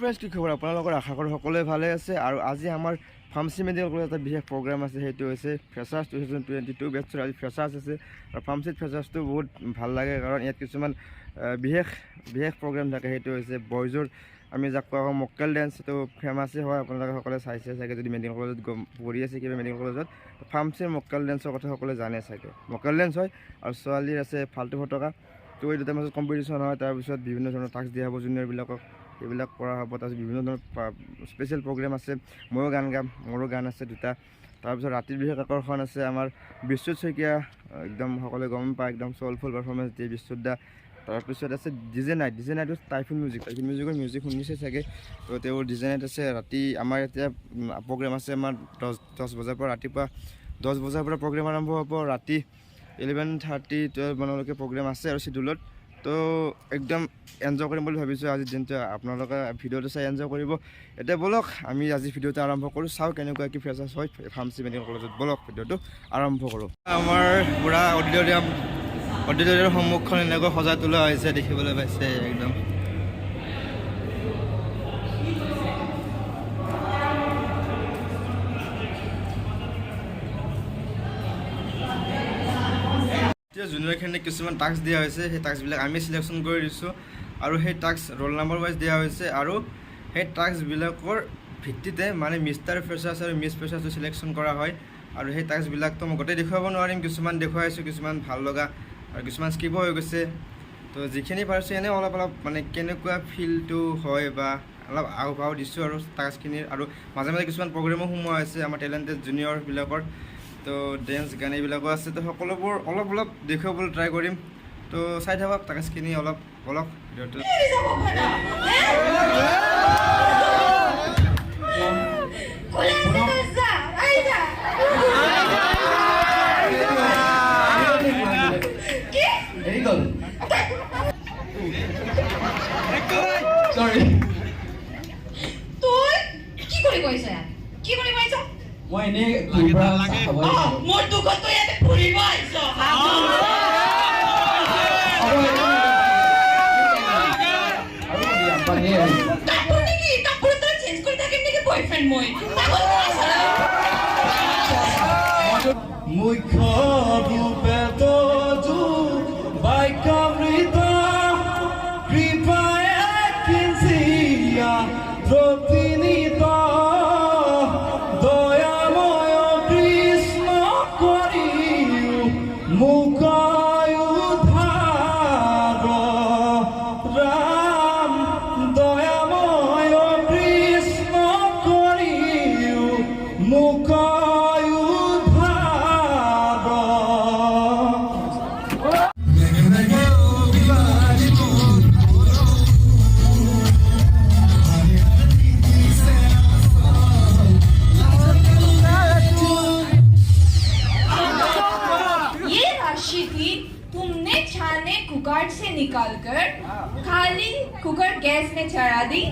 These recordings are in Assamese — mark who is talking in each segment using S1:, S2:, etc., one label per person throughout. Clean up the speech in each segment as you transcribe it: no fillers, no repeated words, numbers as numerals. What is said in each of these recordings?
S1: ফ্ৰেন্ডছ কি খবৰ আপোনালোকৰ আশা কৰোঁ সকলোৱে ভালে আছে আৰু আজি আমাৰ ফাৰ্মাচী মেডিকেল কলেজত এটা বিশেষ প্ৰগ্ৰাম আছে সেইটো হৈছে ফ্ৰেছাৰ্ছ 2022 বেটছৰ আজি ফ্ৰেছাৰ্ছ আছে আৰু ফাৰ্মাচীত ফ্ৰেছাৰ্ছটো বহুত ভাল লাগে কাৰণ ইয়াত কিছুমান বিশেষ প্ৰগ্ৰাম থাকে সেইটো হৈছে বয়জৰ আমি যাক কোৱা হয় মক্কেল ডেন্স সেইটো ফেমাছেই হয় আপোনালোকে সকলোৱে চাইছে চাগে যদি মেডিকেল কলেজত পঢ়ি আছে কিবা মেডিকেল কলেজত ফাৰ্মাচীৰ মক্কেল ডেন্সৰ কথা সকলোৱে জানে চাগে মক্কেল ডেন্স হয় আৰু ছোৱালীৰ আছে ফাল্টু ফটকা তো এই দুটাৰ মাজত কম্পিটিশ্যন হয় তাৰপিছত বিভিন্ন ধৰণৰ টাস্ক দিয়া হ'ব জুনিয়ৰবিলাকক এইবিলাক কৰা হ'ব তাৰপিছত বিভিন্ন ধৰণৰ স্পেচিয়েল প্ৰগ্ৰেম আছে ময়ো গান গাম মোৰো গান আছে দুটা তাৰপিছত ৰাতিৰ বিশেষ আকৰ্ষণ আছে আমাৰ বিশ্বজিৎ শইকীয়া একদম সকলোৱে গম পায় একদম চলফুল পাৰফৰ্মেঞ্চ দিয়ে বিশ্বজিৎ দা তাৰপিছত আছে ডিজে নাইট টাইফুন মিউজিকৰ মিউজিক শুনিছে চাগে তো তেওঁৰ ডিজে নাইট আছে ৰাতি আমাৰ এতিয়া প্ৰগ্ৰেম আছে আমাৰ 10 বজাৰ পৰা ৰাতিপুৱা 10 বজাৰ পৰা প্ৰগ্ৰেম আৰম্ভ হ'ব ৰাতি 11:30 12 মানলৈকে প্ৰগ্ৰেম আছে আৰু চিডিউলত তো একদম এনজয় কৰিম বুলি ভাবিছোঁ আজি দিনটো আপোনালোকে ভিডিঅ'টো চাই এনজয় কৰিব এতিয়া বলক আমি আজি ভিডিঅ'টো আৰম্ভ কৰোঁ চাওঁ কেনেকুৱা কি ফ্ৰেছাৰ্ছ হয় ফাৰ্মাচী মেডিকেল কলেজত বলক ভিডিঅ'টো আৰম্ভ কৰোঁ আমাৰ পুৰা অডিটৰিয়ামৰ সন্মুখখন এনেকৈ সজাই তোলা হৈছে দেখিবলৈ পাইছে একদম জুনিয়ৰখিনিক কিছুমান টাস্ক দিয়া হৈছে সেই টাস্কবিলাক আমি চিলেকশ্যন কৰি দিছোঁ আৰু সেই টাস্ক ৰোল নাম্বাৰ ৱাইজ দিয়া হৈছে আৰু সেই টাস্কবিলাকৰ ভিত্তিতে মানে মিষ্টাৰ ফ্ৰেছাৰ্ছ আৰু মিছ ফ্ৰেছাৰ্ছটো চিলেকশ্যন কৰা হয় আৰু সেই টাস্কবিলাকতো মই গোটেই দেখুৱাব নোৱাৰিম কিছুমান দেখুৱাইছোঁ কিছুমান ভাল লগা আৰু কিছুমান স্কিপ হৈ গৈছে তো যিখিনি পাৰিছোঁ এনেই অলপ মানে কেনেকুৱা ফিলটো হয় বা অলপ আও দিছোঁ আৰু টাস্কখিনিৰ আৰু মাজে মাজে কিছুমান প্ৰগ্ৰেমো সোমোৱা হৈছে আমাৰ টেলেণ্টেড জুনিয়ৰবিলাকৰ তো ডেন্স গান এইবিলাকো আছে তো সকলোবোৰ অলপ দেখুৱাবলৈ ট্ৰাই কৰিম তো চাই থাকক টাস্কখিনি অলপ ভিডিঅ'টো
S2: মই এনেই মোৰ দুখতো ইয়াতে ফুৰিব আহিছো কাপোৰ চেঞ্জ কৰি থাকিম নেকি বয়ফ্ৰেণ্ড মই মুখ্য ৰূপে তো বাইকামৃত কৃপায় কিঞ্চিয়া প্ৰতিনিত
S3: कुकर से निकालकर खाली कुकर गैस में चढ़ा दी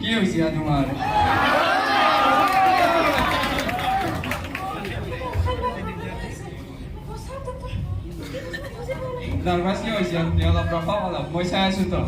S2: কি হৈছে তোমাৰ নাৰ্ভাছ কি হৈছে অলপ ৰখাও অলপ মই চাই আছো তো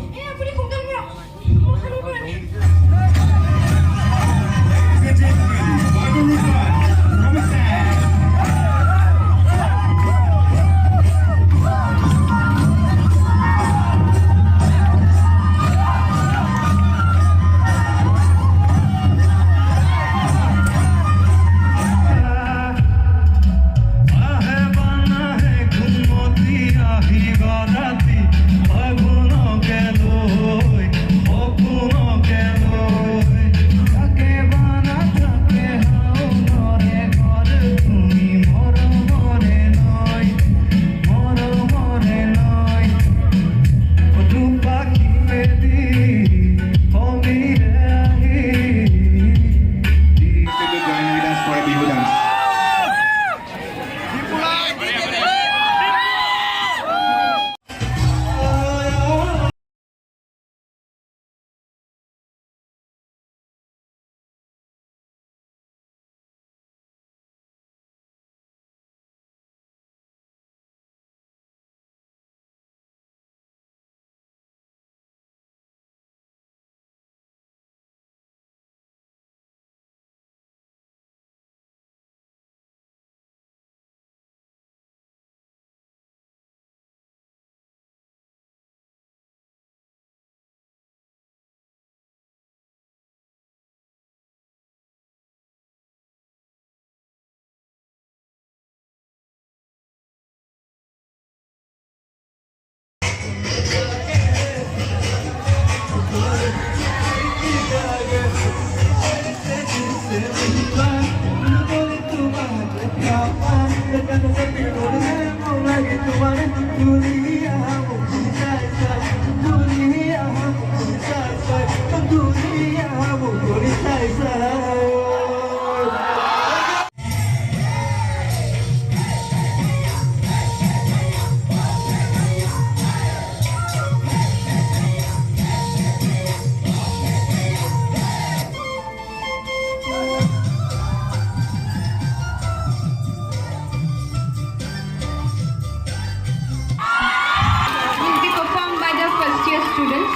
S3: students.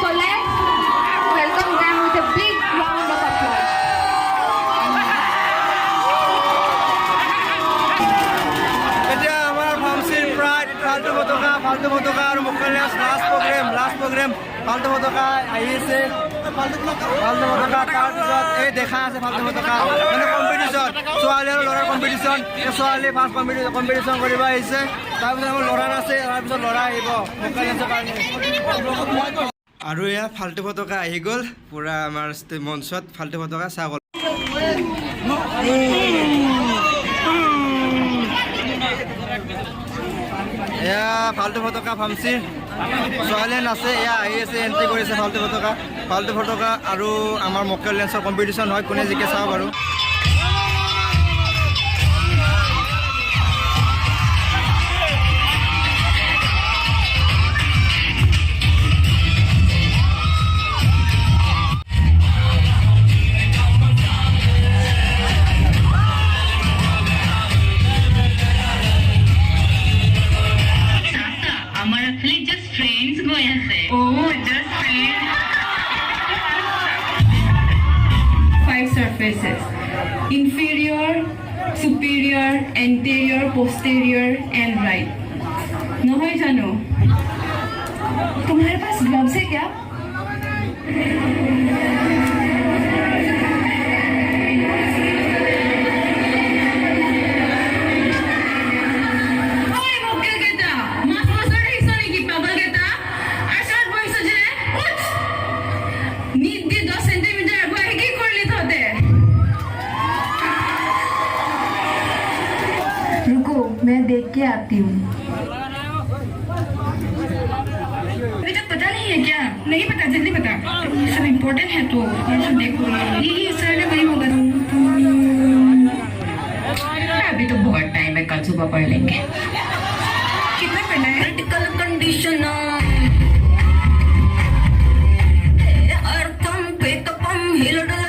S3: So let's welcome them with a big round of applause.
S1: এতিয়া আমাৰ ফাৰ্মাচীৰ প্ৰায় ফাল্টু ফটকা আৰু মুখ্য লাষ্ট প্ৰগ্ৰেম ফাল্টু ফটকা আহিছে ফাল্টু ফটকা তাৰপিছত এই দেখা আছে ফাল্টু ফটকা মানে কম্পিটিশ্যন ছোৱালী আৰু ল'ৰাৰ কম্পিটিশ্যন এই ছোৱালী ফাৰ্ষ্ট কম্পিটিশ্যন কৰিব আহিছে তাৰপিছত আমাৰ ল'ৰাৰ আছে তাৰপিছত ল'ৰা আহিব মুখ্য লেন্সৰ কাৰণে আৰু এয়া ফাল্টু ফটকা আহি গ'ল পূৰা আমাৰ মঞ্চত ফাল্টু ফটকা চাহ গ'ল এয়া ফাল্টু ফটকা ফাৰ্মাচীৰ ছোৱালীয়ে নাচে এয়া আহি আছে এণ্ট্ৰি কৰিছে ফাল্টু ফটকা আৰু আমাৰ মক্কেল লেন্সৰ কম্পিটিশ্যন হয় কোনে জিকে চাওঁ বাৰু
S4: আমার actually just friends গৈ আছে just friends
S3: 5 surfaces: inferior, superior, anterior, posterior, and right. नहीं जानो तुम्हारे पास ग्लव्स है क्या? रुको मैं देख के आती हूँ
S4: अभी तक पता नहीं है क्या नहीं पता जल्दी बता ये सब इम्पोर्टेंट है तो ये सब देखो ये सर ने वही होगा अभी तो बहुत टाइम है कल सुबह पढ़ लेंगे कितना पढ़ना है क्रिटिकल कंडीशन अर्थम पेकपम हिलडल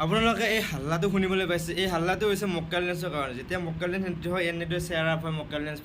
S1: আপোনালোকে এই হাল্লাটো শুনিবলৈ পাইছে এই হাল্লাটো হৈছে মক্কেল লেন্সৰ কাৰণে যেতিয়া মক্কেল লেন্স এণ্ট্ৰি হয় এনেদৰে চেয়াৰ আপ হয় মক্কেল লেন্স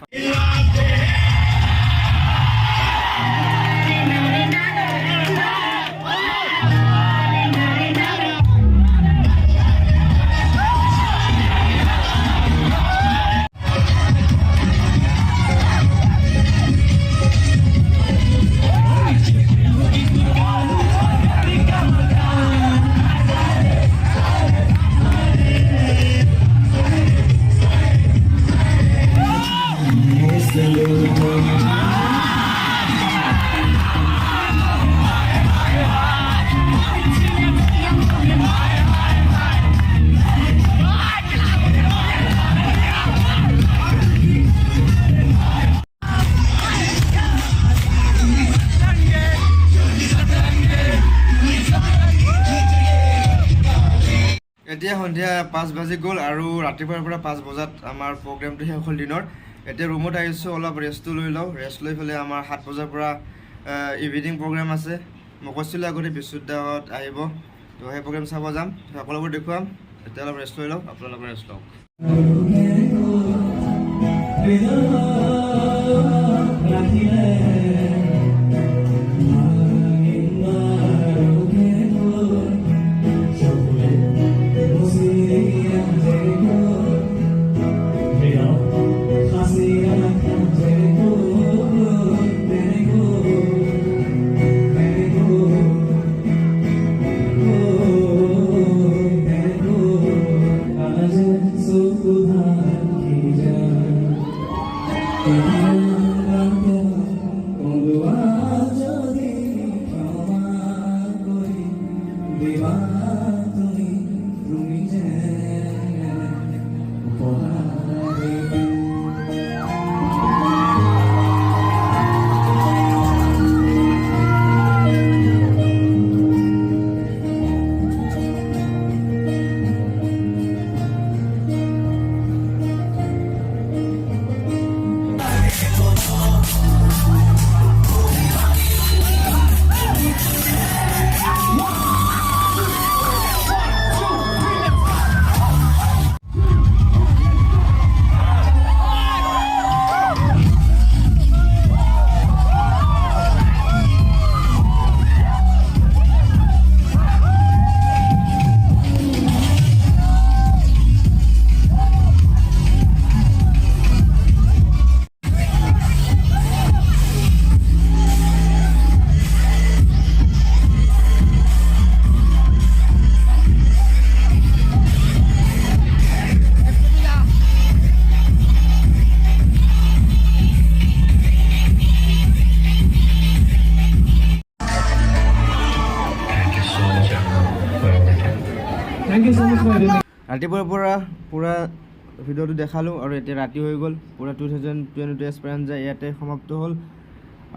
S1: এতিয়া সন্ধিয়া 5 বাজি গ'ল আৰু ৰাতিপুৱাৰ পৰা 5 বজাত আমাৰ প্ৰগ্ৰেমটো শেষ হ'ল দিনৰ এতিয়া ৰুমত আহিছোঁ অলপ ৰেষ্টটো লৈ লওঁ ৰেষ্ট লৈ পেলাই আমাৰ 7 বজাৰ পৰা ইভিনিং প্ৰগ্ৰেম আছে মই কৈছিলোঁ আগতে বিশুদ্ধত আহিব তো সেই প্ৰগ্ৰেম চাব যাম সকলোবোৰ দেখুৱাম এতিয়া অলপ ৰেষ্ট লৈ লওঁ আপোনালোকে ৰেষ্ট লওক
S2: Thank you so much for doing.
S1: ৰাতিপুৱাৰ পৰা পূৰা ভিডিঅ'টো দেখালোঁ আৰু এতিয়া ৰাতি হৈ গ'ল পূৰা 2022 এস্পাৰেঞ্জা ইয়াতে সমাপ্ত হ'ল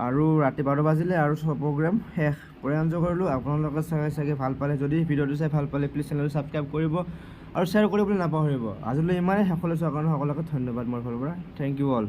S1: আৰু ৰাতি 12 বাজিলে আৰু চব প্ৰগ্ৰাম শেষ পূৰা এনজয় কৰিলোঁ আপোনালোকে চাগে ভাল পালে যদি ভিডিঅ'টো চাই ভাল পালে প্লিজ চেনেলটো ছাবস্ক্ৰাইব কৰিব আৰু শ্বেয়াৰ কৰিবলৈ নাপাহৰিব আজিলৈ ইমানেই শেষলৈ চোৱাৰ কাৰণে সকলোকে ধন্যবাদ মোৰ ফালৰ পৰা থেংক ইউ অল